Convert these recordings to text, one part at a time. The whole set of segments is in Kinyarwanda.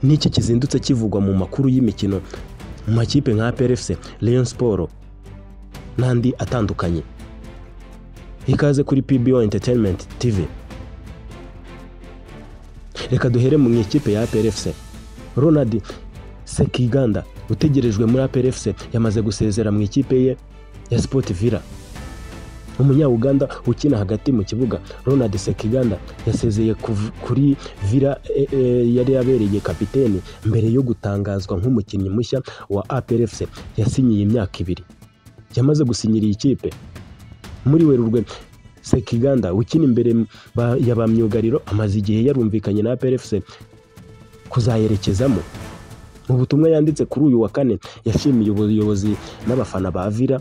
n'iki kizindutse kivugwa mu makuru y'imikino mu makipe nka PRFC, Rayon Sport n'andi atandukanye. Ikaze kuri PBO Entertainment TV. Reka duhere mu ikipe ya PRFC. Ronald Sekiganda utegerejwe muri PRFC yamaze gusezera mu ikipe ye ya Sport Villa. Umunya-Uganda ukina hagati mu kibuga Ronald Sekiganda yasezeye kuri Villa yari yabereye kapiteni mbere yo gutangazwa nk'umukinnyi mushya wa PRFC yasinyiye imyaka 2. Yamaze gusinyira ikipe muri Werurwe. Sekiganda ukina imbere y'abamyugariro amaze igihe yarumvikanye na PRFC kuzayerekezamo. Mu butumwa yanditse kuri uyu wa kane yashimiye ubuyobozi n'abafana ba Villa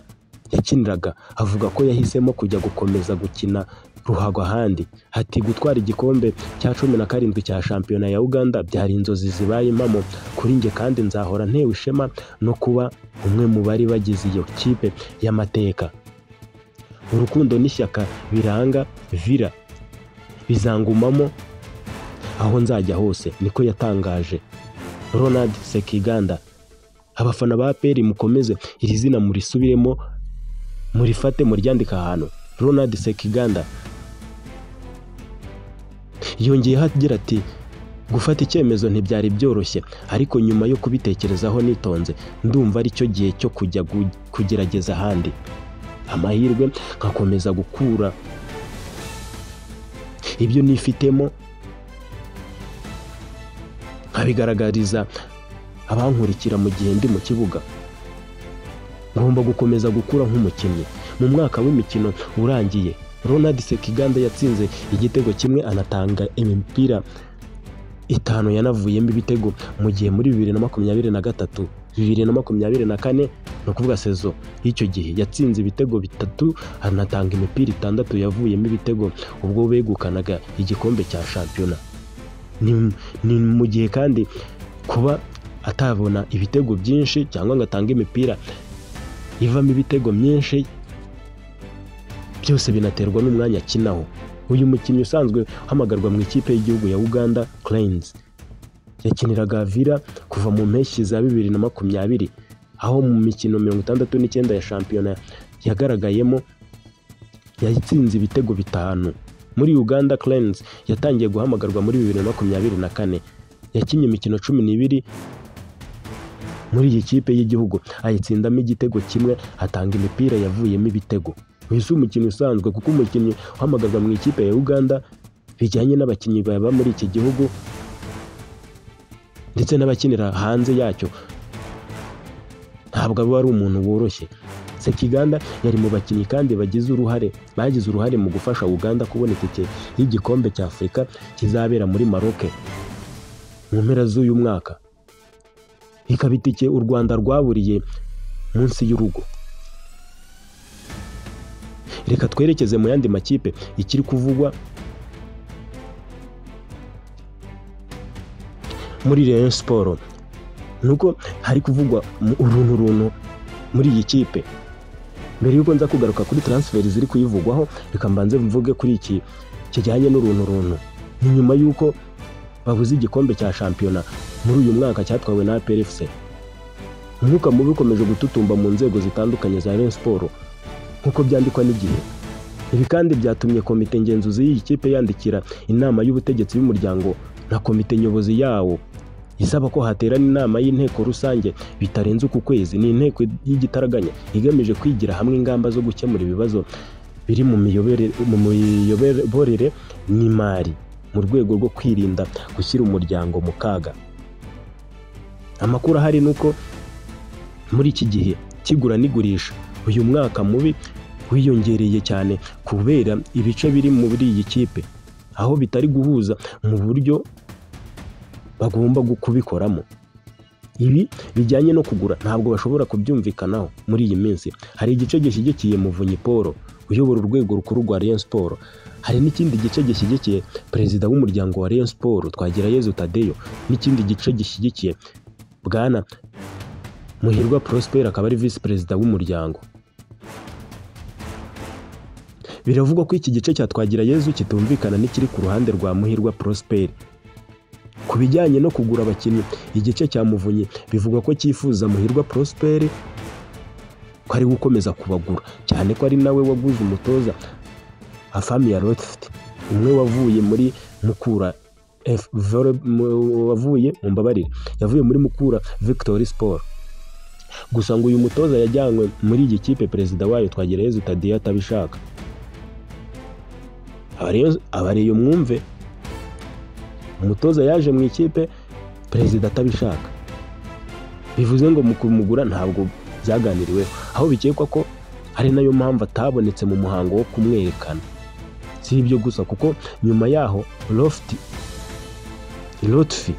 yakiniraga, avuga ko yahisemo kujya gukomeza gukina ruhago ahandi. Ati gutwara igikombe cya 17 cya shampiyona ya Uganda byari inzozi zibaye impamo kuri nge, kandi nzahora ntewe ishema no kuba umwe mu bari bagize iyo kipe y'amateka. Urukundo n'ishyaka biranga Villa bizangumamo aho nzajya hose, niko yatangaje Ronald Sekiganda. Abafana ba APR mukomeze iri zina murisubiremo, murifate muryandika ahantu. Ronald Sekiganda yongeyeho agira ati gufata icyemezo ntibyari byoroshye, ariko nyuma yo kubitekerezaho nitonze ndumva ari cyo gihe cyo kujya kugerageza ahandi amahirwe nkakomeza gukura ibyo nifitemo nkabigaragariza abankurikira mu gihe ndi mu kibuga. Ngomba gukomeza gukura nk'umukinnyi. Mu mwaka w'imikino urangiye Ronald Sekiganda yatsinze igitego kimwe anatanga imipira 5 yanavuyemo ibitego, mu gihe muri 2023 2024 no kuvuga sezo y'icyo gihe yatsinze ibitego 3 anatanga imipira 6 yavuyemo ibitego ubwo begukanaga igikombe cya shampiyona. Ni mu gihe kandi kuba atabona ibitego byinshi cyangwa ngo atange imipira ivamo ibitego myinshi byose binaterwa n'umwanya akinaho. Uyu mukinnyi usanzwe hamagarwa mu ikipe y'igihugu ya Uganda Cranes yakiniraga Villa kuva mu mpeshyi za 2020, aho mu mikino 69 ya shampiyona yagaragayemo yatsinze ibitego 5. Muri Uganda Cranes yatangiye guhamagarwa muri 2024, yakinnye imikino 12 muri iyi kipe y'igihugu ayitsindamo igitego kimwe, atanga imipira yavuyemo ibitego. Uyu si umukinnyi usanzwe, kuko umukinnyi uhamagarwa mu ikipe ya Uganda bijyanye n'abakinnyi baba muri iki gihugu ndetse n'abakinira hanze yacyo ntabwo aba ari umuntu woroshye. Sekiganda yari mu bakinnyi kandi bagize uruhare mu gufasha Uganda kubona itike y'igikombe cya Afurika kizabera muri Maroc mu mpera z'uyu mwaka, ikaba itike u Rwanda rwaburiye munsi y'urugo. Reka twerekeze mu yandi makipe ikiri kuvugwa muri Rayon Sport. Nuko hari kuvugwa uruntu muri iyi kipe. Mbere yuko nza kugaruka kuri transfer ziri kuyivugwaho, reka mbanze mvuge kuri iki kijyanye n'uruntu. Ni nyuma yuko babuze igikombe cya shampiyona muri uyu mwaka cyatwawe na PRFC. Umwuka mubi ukomeje gututumba mu nzego zitandukanye za Rayon Sport nkuko byandikwa n'Igihe. Ibi kandi byatumye komite ngenzuzi y'iyi kipe yandikira inama y'ubutegetsi y'umuryango na komite nyobozi yawo isaba ko haterana inama y'inteko rusange bitarenze uku kwezi. Ni inteko y'igitaraganya igamije kwigira hamwe ingamba zo gukemura ibibazo biri mu miyoborere n'imari mu rwego rwo kwirinda gushyira umuryango mu kaga. Amakuru ahari nuko muri iki gihe kigura n'igurisha uyu mwaka mubi wiyongereye cyane kubera ibice biri muri iyi kipe aho bitari guhuza mu buryo bagomba kubikoramo. Ibi bijyanye no kugura ntabwo bashobora kubyumvikanaho muri iyi minsi. Hari igice gishyigikiye Muvunyi Paul uyobora urwego rukuru rwa Rayon Sport, hari n'ikindi gice gishyigikiye perezida w'umuryango wa Rayon Sport Twagirayezu Tadeyo, n'ikindi gice gishyigikiye Bwana Muhirwa Prosper akaba ari vice perezida w'umuryango. Biravugwa ko iki gice cya Twagirayezu kitumvikana n'ikiri ku ruhande rwa Muhirwa Prosper Ku bijyanye no kugura abakinnyi, igice cya Muvunyi bivugwa ko cyifuza Muhirwa Prosper ko ari gukomeza kubagura, cyane ko ari nawe waguze umutoza Afamia Lotfi, umwe wavuye muri Mukura yavuye muri Mukura Victory Sport. Gusa ngo uyu mutoza yajyanywe muri iyi kipe perezida wayo Twagirayezu Thaddée atabishaka. Abareyo mwumve, umutoza yaje mu ikipe perezida atabishaka, bivuze ngo mu kumugura ntabwo byaganiriweho, aho bikekwa ko ari nayo mpamvu atabonetse mu muhango wo kumwerekana. Si ibyo gusa, kuko nyuma yaho Lotfi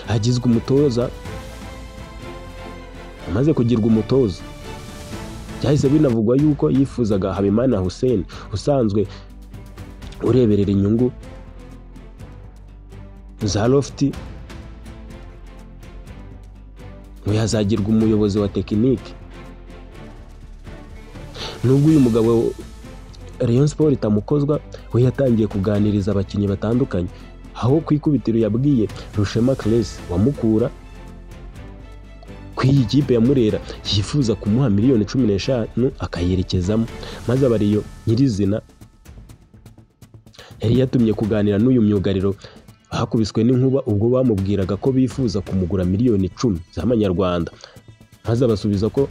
agizwe umutoza, amaze kugirwa umutoza byahise binavugwa yuko yifuzaga Habimana Hussein usanzwe ureberera inyungu za Lotfi ngo yazagirwa umuyobozi wa tekinike. Nubwo uyu mugabo Rayon Sport itamukozwa, we yatangiye kuganiriza abakinnyi batandukanye, aho ku ikubitiro yabwiye Rushema Claes wa Mukura ko iyi kipe ya Murera yifuza kumuha miliyoni 15 akayerekezamo, maze abariyo nyirizina yari yatumye kuganira n'uyu myugariro hakubiswe n'inkuba ubwo bamubwiraga ko bifuza kumugura miliyoni 10 z'amanyarwanda, maze abasubiza ko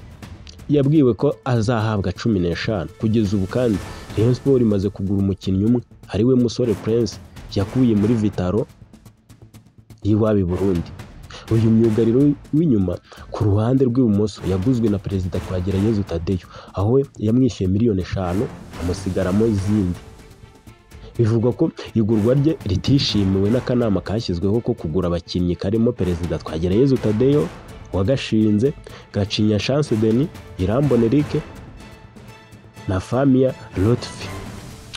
yabwiwe ko azahabwa 15. Kugeza ubu kandi Rayon Sport imaze kugura umukinnyi umwe, ariwe Musore Prince yakuye muri Vitaro y'iwabo i Burundi. Uyu myugariro w'inyuma ku ruhande rw'ibumoso yaguzwe na perezida Twagirayezu Thaddée, aho yamwishyuye miliyoni 5 amusigaramo izindi. Bivugwa ko igurwa rye ritishimiwe n'akanama kashyizweho ko kugura abakinnyi karimo perezida Twagirayezu Thaddée wagashinze, Gacinya Chance Denis, Irambona Eric na Famia Lotfi.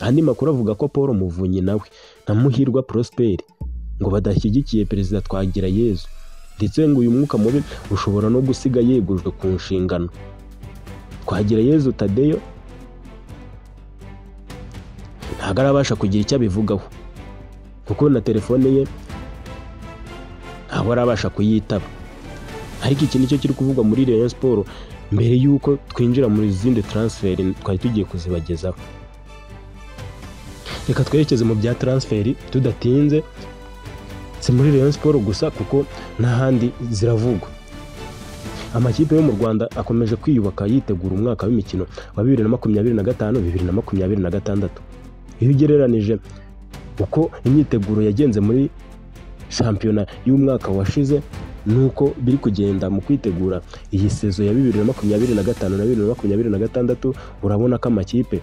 Andi makuru avuga ko Paul Muvunyi nawe na Muhirwa Prosper ngo badashyigikiye perezida Twagirayezu, ndetse ngo uyu mwuka mubi ushobora no gusiga yegujwe ku nshingano. Twagirayezu Thaddée ntabwo arabasha kugira icyo abivugaho, kuko na telefone ye ntabwo arabasha kuyitaba. Ariko iki nicyo kiri kuvugwa muri Rayon Sport mbere y'uko twinjira muri zindi transfer twari tugiye kuzibagezaho. Reka twerekeze mu bya transfer tudatinze, si muri Rayon Sport gusa kuko n'ahandi ziravugwa. Amakipe yo mu Rwanda akomeje kwiyubaka yitegura umwaka w'imikino wa 2025-2026. Iyo ugereranije uko imyiteguro yagenze muri shampiyona y'umwaka washize nuko biri kugenda mu kwitegura iyi sezo ya 2025 na 2026, urabona ko amakipe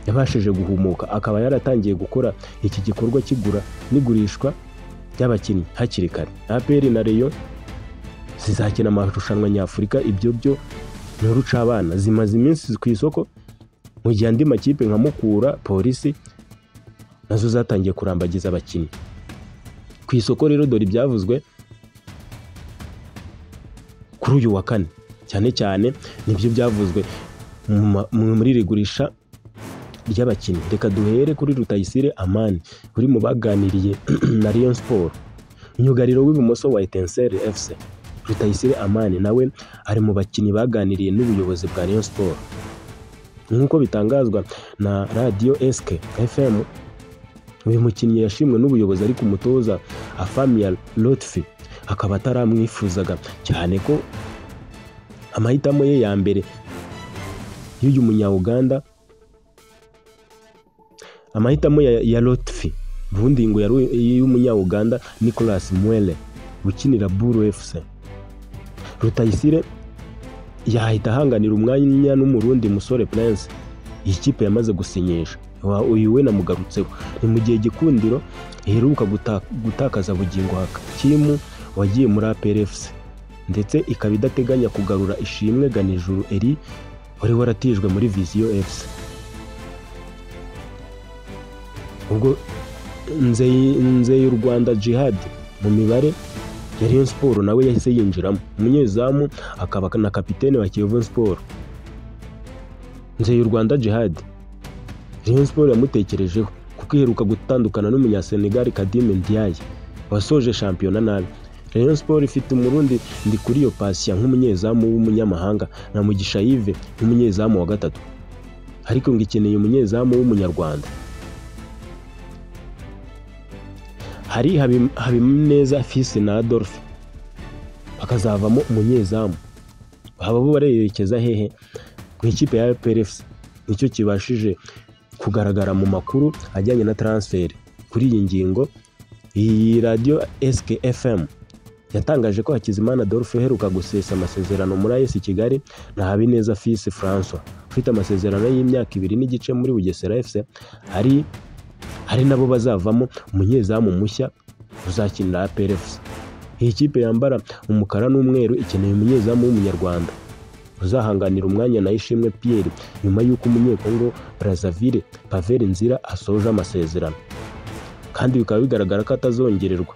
yabashije guhumuka, akaba yaratangiye gukora iki gikorwa kigura n'igurishwa ry'abakinnyi hakiri kare. APR na Rayon zizakina amarushanwa nyafurika, ibyo byo n'uruca abana zimaze iminsi ku isoko, mu gihe andi makipe nka Mukura, Polisi nazo zatangiye kurambagiza abakinnyi ku isoko. Rero dore ibyavuzwe kuri uyu wa kane, cyane cyane nibyo byavuzwe muri rigurisha ry'abakinnyi. Reka duhere kuri Rutayisire Amani uri mu baganiriye na Rayon Sport, myugariro w'ibumoso wa Etincelle FC. Rutayisire Amani nawe ari mu bakinnyi baganiriye n'ubuyobozi bwa Rayon Sport. Nk'uko bitangazwa na Radio SK FM, uyu mukinnyi yashimwe n'ubuyobozi, ariko umutoza Afamia Lotfi akaba ataramwifuzaga, cyane ko amahitamo ye ya mbere y'uyu munya-Uganda, amahitamo ya Lotfi ubundi ngo yari y'umunya-Uganda Nicolas Mwele ukinira Buru FC. Rutayisire yahita ahanganira umwanya n'umurundi Musore Prince iyi kipe yamaze gusinyisha. Uyu we namugarutseho, ni mu gihe Gikundiro iheruka gutakaza bugingo Hakimu wagiye muri APR FC, ndetse ikaba idateganya kugarura Ishimwe Ganijuru Eri wari waratijwe muri Vision FC. Ubwo nze y'u Rwanda Jihad mu mibare ya Rayon Sport nawe yahise yinjiramo, umunyezamu akaba na kapitene wa Kiyovu Sport. Nze y'u Rwanda Jihad Rayon Sport yamutekerejeho kuko iheruka gutandukana n'umunya Senegal Kadim Ndiaye wasoje shampiyona nabi. Rayon Sport ifite umurundi Ndikuriyo Patient nk'umunyezamu w'umunyamahanga na Mugisha Yves nk'umunyezamu wa gatatu, ariko ngo ikeneye umunyezamu w'umunyarwanda. Hari Habineza Fils na Adolphe bakazavamo umunyezamu. Aba bo barerekeza hehe? Mu ikipe ya PRFC. Nicyo kibashije kugaragara mu makuru ajyanye na transfer. Kuri iyi ngingo, iyi radio SKFM yatangaje ko Hakizimana Adolphe uheruka gusesa amasezerano muri AS Kigali na Habineza Fils François ufite amasezerano y'imyaka 2 n'igice muri Bugesera FC hari nabo bazavamo umunyezamu mushya uzakinira PRFC. Iyi kipe yambara umukara n'umweru ikeneye umunyezamu w'umunyarwanda uzahanganira umwanya na Ishimwe Pierre nyuma y'uko umunyekongo Brazzaville Pavel Nzira asoje amasezerano, kandi bikaba bigaragara ko atazongererwa.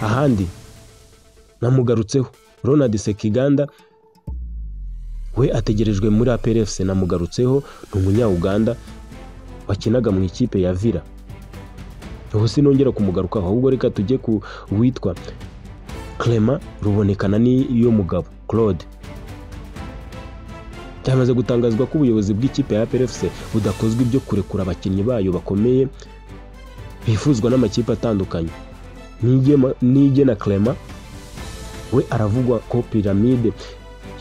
Ahandi namugarutseho Ronald Sekiganda we ategerejwe muri APRFC. Namugarutseho n'umunya-Uganda wakinaga mu ikipe ya Villa. Ubu sinongera kumugarukaho, ahubwo reka tujye ku witwa Clement Rubonekana n'iyo mugabo Claude. Cyamaze gutangazwa ko ubuyobozi bw'ikipe ya APRFC budakozwe ibyo kurekura abakinnyi bayo bakomeye bifuzwa n'amakipe atandukanye. Nige na Clement we aravugwa ko Pyramide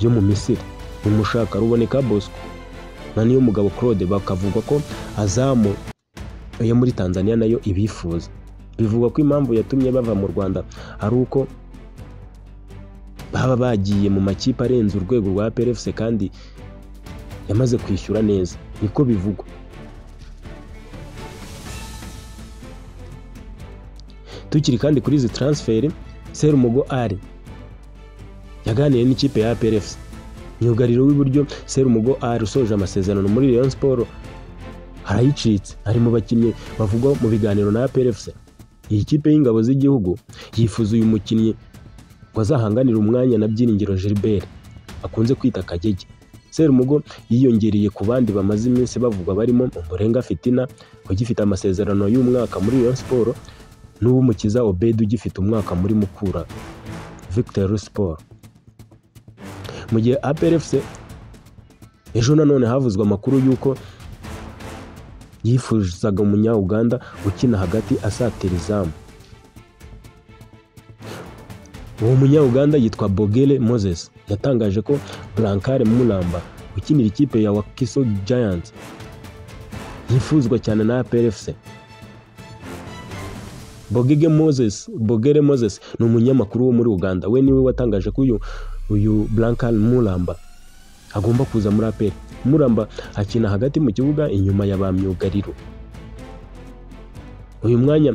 yo mu Misiri umushaka Ruboneka Bosco na niyo mugabo Claude bakavugwa ko Azamu yo muri Tanzania nayo ibifuza. Bivugwa ko impamvu yatumye bava mu Rwanda ari uko baba bagiye mu makipe arenze urwego rwa PRFC kandi yamaze kwishyura neza, niko bivugwa. Tukiri kandi kuri izi transfer, Serumugo Ali yaganiriye n'ikipe ya PRFC. Myugariro w'iburyo Serumugo Ali usoje amasezerano muri Rayon Sport arayicitse, ari mu bakinnyi bavugwa mu biganiro na PRFC. Iyi kipe y'ingabo z'igihugu yifuza uyu mukinnyi wazahanganira umwanya na Byiringiro Gilbert akunze kwita Kagege. Serumugo yiyongereye ku bandi bamaze iminsi bavugwa barimo Umurenga Fitina ugifite amasezerano y'umwaka muri Rayon Sport n'Uwumukiza Obed ugifite umwaka muri Mukura Victory Sport. Mu gihe APRFC ejo nanone havuzwe amakuru y'uko yifuzaga umunya-Uganda ukina hagati asatira izamu. Uwo munya-Uganda yitwa Bogele Moses yatangaje ko Blancare Mulamba ukinira ikipe ya Wakiso Giants yifuzwa cyane na APRFC. Bogele Moses ni umunyamakuru wo muri Uganda. We niwe watangaje ko uyu Blancare Mulamba agomba kuza muri APR. Mulamba akina hagati mu kibuga inyuma ya ba myugariro. Uyu mwanya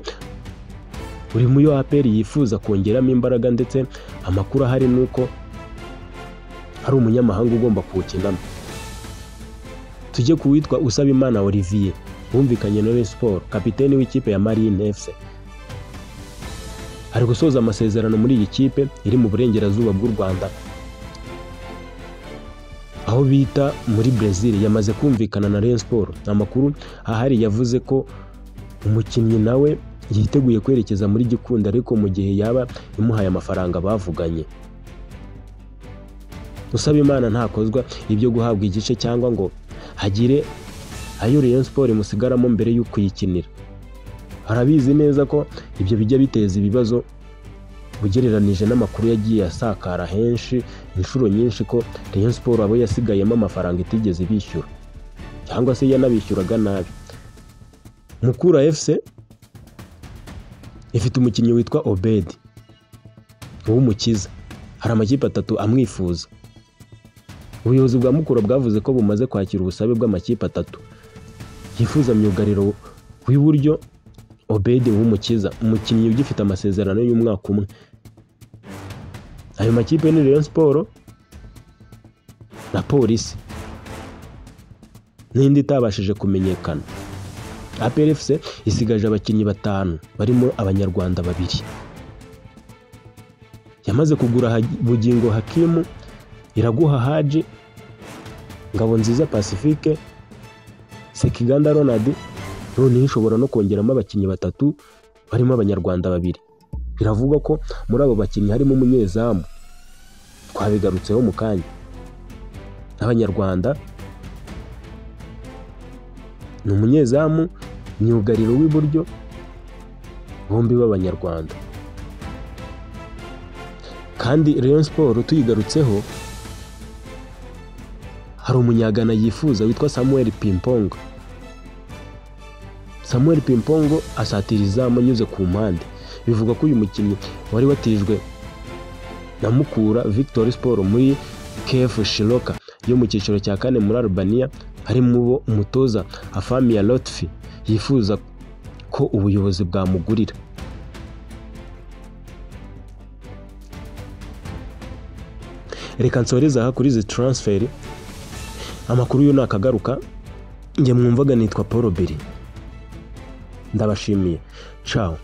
uri mu yo APR yifuza kongeramo imbaraga, ndetse amakuru ahari nuko hari umunyamahanga ugomba kuwukinamo. Tujye kuwitwa Usabimana Olivier wumvikanye na Rayon Sport, kapiteni w'ikipe ya Marine FC. Ari gusoza amasezerano muri iyi kipe iri mu burengerazuba bw'u Rwanda aho bita muri Brazil. Yamaze kumvikana na Rayon Sport. Amakuru ahari yavuze ko umukinnyi nawe yiteguye kwerekeza muri Gikunda, ariko mu gihe yaba imuhaye amafaranga bavuganye. Usabimana ntakozwa ibyo guhabwa igice cyangwa ngo hagire ayo Rayon Sport musigaramo mbere y'uko kuyikinira. Arabizi neza ko ibyo bijya biteza ibibazo bugereranije n'amakuru yagiye asakara henshi inshuro nyinshi ko Rayon Sport abo yasigayemo amafaranga itigeze bishyura cyangwa se yanabishyuraga nabi. Mukura FC ifite umukinnyi witwa Obed Uwumukiza. Hari amakipe 3 amwifuza. Ubuyobozi bwa Mukura bwavuze ko bumaze kwakira ubusabe bw'amakipe 3 yifuza myugariro w'iburyo Obed Uwumukiza, umukinnyi ugifite amasezerano y'umwaka umwe. Ayo makipe ni Rayon Sport na Polisi n'indi itabashije kumenyekana. APRFC isigaje abakinnyi 5 barimo abanyarwanda 2. Yamaze kugura Bugingo Hakimu, Iraguha Haji, Ngabonziza Pacifique, Sekiganda Ronald, noneho ishobora no kongeramo abakinnyi 3 barimo abanyarwanda 2. Biravugwa ko muri abo bakinnyi harimo umunyezamu twabigarutseho mu kanya. Abanyarwanda ni umunyezamu, myugariro w'iburyo, bombi b'abanyarwanda. Kandi Rayon Sport tuyigarutseho, hari umunyagana yifuza witwa Samuel Pimpongo. Samuel Pimpongo asatira izamu anyuze ku mpande. Bivuga ko uyu mukinnyi wari watijwe na Mukura Victory Sport muri KF Shiloka yo mu cyiciro cya 4 muri Albania, hari mu bo umutoza Afamia Lotfi yifuza ko ubuyobozi bwamugurira. Reka nsoreza aha kuri izi transfer. Amakuru yo nakagaruka, nge mwumvaga nitwa Paul Beri. Ndabashimiye. Ciao.